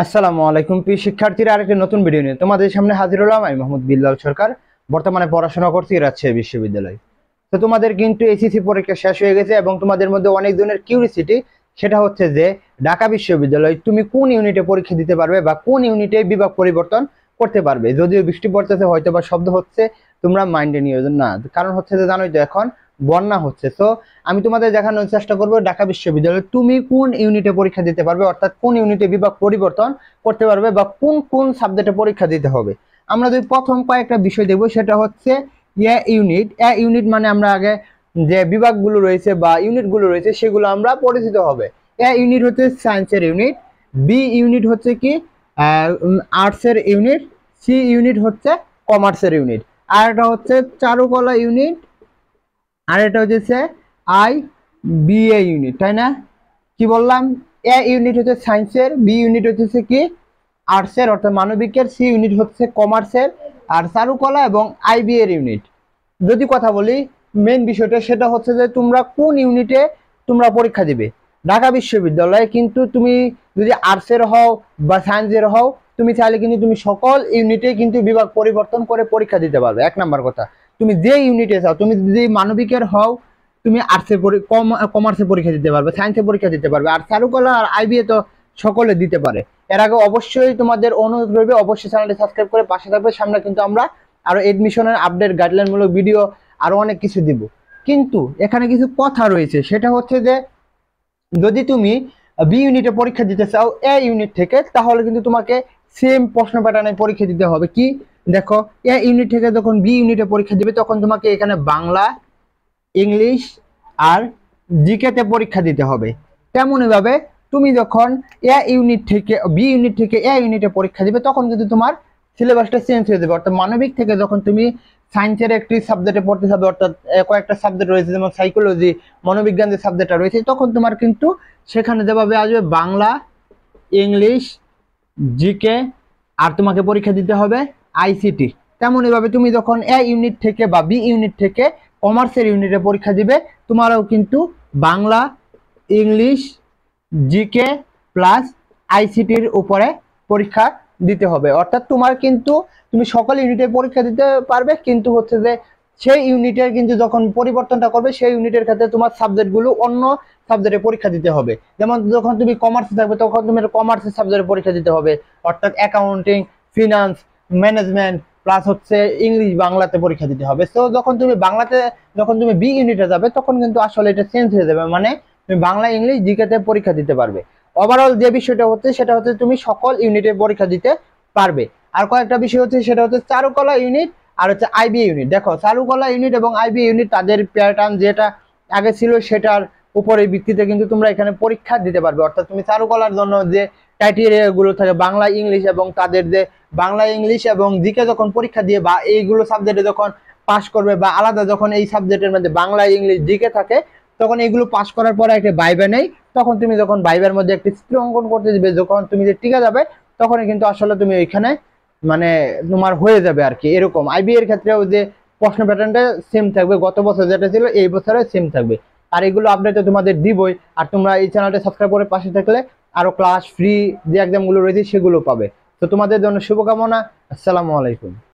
আসসালামু আলাইকুম প্রিয় শিক্ষার্থীরা, আরেকটি নতুন ভিডিও নিয়ে তোমাদের সামনে হাজির হলাম। আমি মোহাম্মদ বিল্লাল সরকার। বর্তমানে পড়াশোনা করছি রাজশাহী বিশ্ববিদ্যালয়। তো তোমাদের কিন্তু এসএসসি পরীক্ষা শেষ হয়ে গেছে এবং তোমাদের মধ্যে অনেক ধরনের কিউরিসিটি, সেটা হচ্ছে যে ঢাকা বিশ্ববিদ্যালয় তুমি কোন ইউনিটে পরীক্ষা দিতে পারবে বা কোন ইউনিটে বিভাগ পরিবর্তন করতে পারবে। যদিও বৃষ্টি পড়তেছে, হয়তো বা শব্দ হচ্ছে, তোমরা মাইন্ডে নিও না, কারণ হচ্ছে যে জানোই তো এখন বন্যা হচ্ছে। তো আমি তোমাদের দেখানোর চেষ্টা করবো ঢাকা বিশ্ববিদ্যালয়ে তুমি কোন ইউনিটে পরীক্ষা দিতে পারবে, অর্থাৎ কোন ইউনিটে বিভাগ পরিবর্তন করতে পারবে বা কোন কোন সাবজেক্টে পরীক্ষা দিতে হবে। আমরা যদি প্রথম কয়েকটা বিষয় দেখবো, সেটা হচ্ছে এ ইউনিট। এ ইউনিট মানে আমরা আগে যে বিভাগগুলো রয়েছে বা ইউনিটগুলো রয়েছে সেগুলো আমরা পরিচিত হবে। এ ইউনিট হচ্ছে সায়েন্সের ইউনিট, বি ইউনিট হচ্ছে কি আর্টসের ইউনিট, সি ইউনিট হচ্ছে কমার্সের ইউনিট, আর এটা হচ্ছে চারুকলা ইউনিট, আর এটা হচ্ছে আই বি এ ইউনিট, তাই না? কি বললাম? এ ইউনিট হচ্ছে সায়েন্সের, বি ইউনিট হচ্ছে কি আর্টসের অর্থাৎ মানবিকের, সি ইউনিট হচ্ছে কমার্সের, আর চারুকলা এবং আইবি এর ইউনিট। যদি কথা বলি মেইন বিষয়টা, সেটা হচ্ছে যে তোমরা কোন ইউনিটে তোমরা পরীক্ষা দিবে। ঢাকা বিশ্ববিদ্যালয়ে কিন্তু তুমি যদি আর্টসের হও বা সায়েন্সের হও, তুমি চাইলে কিন্তু তুমি সকল ইউনিটে কিন্তু বিভাগ পরিবর্তন করে পরীক্ষা দিতে পারবে। এক নাম্বার কথা, তুমি যে ইউনিটে চাও, তুমি যদি মানবিকের হও তুমি আর্টসে কমার্সে পরীক্ষা দিতে পারবে, সায়েন্সে পরীক্ষা দিতে পারবে, আর চারুকলা আর আইবিএ তো সকলে দিতে পারে। এর আগে অবশ্যই তোমাদের অনুরোধ রইবে, অবশ্যই চ্যানেলটি সাবস্ক্রাইব করে পাশে থাকবে। সামনে কিন্তু আমরা আরো এডমিশনের আপডেট, গাইডলাইনমূলক ভিডিও, আরো অনেক কিছু দিব। কিন্তু এখানে কিছু কথা রয়েছে, সেটা হচ্ছে যে যদি তুমি বি ইউনিটে পরীক্ষা দিতে চাও এ ইউনিট থেকে, তাহলে কিন্তু তোমাকে সেম প্রশ্ন প্যাটার্নে পরীক্ষা দিতে হবে। কি দেখো, এ ইউনিট থেকে যখন বি ইউনিটে পরীক্ষা দিবে, তখন তোমাকে এখানে বাংলা, ইংলিশ আর জিকেতে পরীক্ষা দিতে হবে। তেমনই ভাবে তুমি যখন এ ইউনিট থেকে বি ইউনিট থেকে এ ইউনিটে পরীক্ষা দিবে, তখন কিন্তু তোমার সিলেবাসটা চেঞ্জ হয়ে যাবে। অর্থাৎ মানবিক থেকে যখন তুমি সায়েন্সের একটি সাবজেক্টে পড়তে যাবে, অর্থাৎ কয়েকটা সাবজেক্ট রয়েছে যেমন সাইকোলজি, মনোবিজ্ঞান যে সাবজেক্টটা রয়েছে, তখন তোমার কিন্তু সেখানে যেভাবে আসবে বাংলা, ইংলিশ, জিকে, আর তোমাকে পরীক্ষা দিতে হবে আইসিটি। তেমনই ভাবে তুমি যখন এ ইউনিট থেকে বা বি ইউনিট থেকে কমার্সের ইউনিটে পরীক্ষা দিবে, তোমারও কিন্তু বাংলা, ইংলিশ, জিকে প্লাস আইসিটির উপরে পরীক্ষা দিতে হবে। অর্থাৎ তোমার কিন্তু তুমি সকল ইউনিটে পরীক্ষা দিতে পারবে, কিন্তু হচ্ছে যে সেই ইউনিটের কিন্তু যখন পরিবর্তনটা করবে, সেই ইউনিটের ক্ষেত্রে তোমার সাবজেক্টগুলো অন্য সাবজেক্টে পরীক্ষা দিতে হবে। যেমন যখন তুমি কমার্সে থাকবে, তখন তুমি কমার্সের সাবজেক্টে পরীক্ষা দিতে হবে, অর্থাৎ অ্যাকাউন্টিং, ফিনান্স, ম্যানেজমেন্ট প্লাস হচ্ছে ইংলিশ, বাংলাতে পরীক্ষা দিতে হবে। সো যখন তুমি বাংলাতে, যখন তুমি বি ইউনিটে যাবে, তখন কিন্তু আসলে এটা চেঞ্জ হয়ে যাবে, মানে তুমি বাংলা, ইংলিশ, জিকেতে পরীক্ষা দিতে পারবে। ওভারঅল যে বিষয়টা হচ্ছে, সেটা হচ্ছে তুমি সকল ইউনিটে পরীক্ষা দিতে পারবে। আর কয়েকটা বিষয় হচ্ছে, সেটা হচ্ছে চারুকলা ইউনিট আর হচ্ছে আইবি ইউনিট। দেখো, চারুকলা ইউনিট এবং আইবি ইউনিট তাদের প্যাটার্ন যেটা আগে ছিল, সেটার উপরে ভিত্তিতে কিন্তু তোমরা এখানে পরীক্ষা দিতে পারবে। অর্থাৎ তুমি চারুকলার জন্য যে ক্রাইটেরিয়া গুলো থাকে, বাংলা, ইংলিশ এবং তাদের যে বাংলা, ইংলিশ এবং জিকে যখন পরীক্ষা দিয়ে বা এইগুলো সাবজেক্টে যখন পাস করবে, বা আলাদা যখন এই সাবজেক্টের মধ্যে বাংলা, ইংলিশ, জিকে থাকে, তখন এগুলো পাস করার পরে একটা ভাইবা নেই। তখন তুমি যখন ভাইবার মধ্যে একটি চিত্র অঙ্কন করতে দিবে, যখন তুমি যে টিকা যাবে, তখনই কিন্তু আসলে তুমি ওইখানে মানে তোমার হয়ে যাবে আর কি। এরকম আইবি এর ক্ষেত্রেও যে প্রশ্ন প্যাটার্নটা সেম থাকবে, গত বছর যেটা ছিল এই বছরে সেম থাকবে। আর এগুলো আপডেট তোমাদের দিবই। আর তোমরা এই চ্যানেলটা সাবস্ক্রাইব করে পাশে থাকলে আরো ক্লাস ফ্রি যে এক্সামগুলো রয়েছে সেগুলো পাবে। তো তোমাদের জন্য শুভকামনা। আসসালামু আলাইকুম।